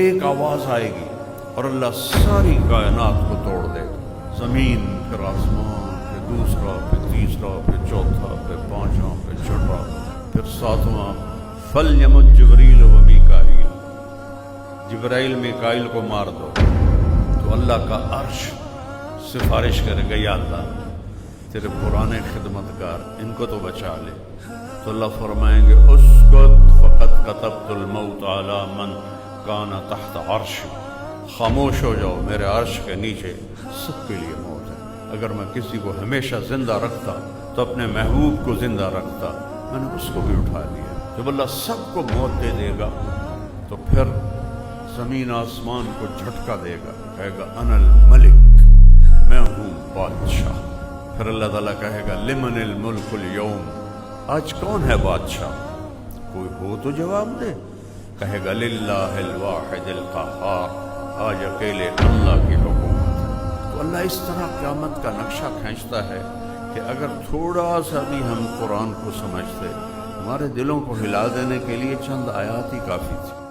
ایک آواز آئے گی اور اللہ ساری کائنات کو توڑ دے گا، زمین پھر آسمان پھر دوسرا پھر تیسرا پھر چوتھا پھر پانچواں پھر چھٹا پھر ساتواں، فَلْيَمُتْ جِبْرِيلُ وَمِيكَائِيلُ، جبرائیل میکائیل کو مار دو، تو اللہ کا عرش سفارش کرے گا یا اللہ تیرے پرانے خدمتگار ان کو تو بچا لے، تو اللہ فرمائیں گے اسکت فقد كتبت الموت على من کان تحت عرشی، خاموش ہو جاؤ، میرے عرش کے نیچے سب کے لیے موت ہے، اگر میں کسی کو ہمیشہ زندہ رکھتا تو اپنے محبوب کو زندہ رکھتا، میں نے اس کو بھی اٹھا لیا۔ جب اللہ سب کو موت دے دے گا تو پھر زمین آسمان کو جھٹکا دے گا، کہے گا انا الملک، میں ہوں بادشاہ۔ پھر اللہ تعالیٰ کہے گا لمن الملک اليوم، آج کون ہے بادشاہ؟ کوئی ہو تو جواب دے، کہے گا للہ الواحد القہار، آج اکیلے اللہ کی حکومت ہے۔ تو اللہ اس طرح قیامت کا نقشہ کھینچتا ہے کہ اگر تھوڑا سا بھی ہم قرآن کو سمجھتے، ہمارے دلوں کو ہلا دینے کے لیے چند آیات ہی کافی تھی۔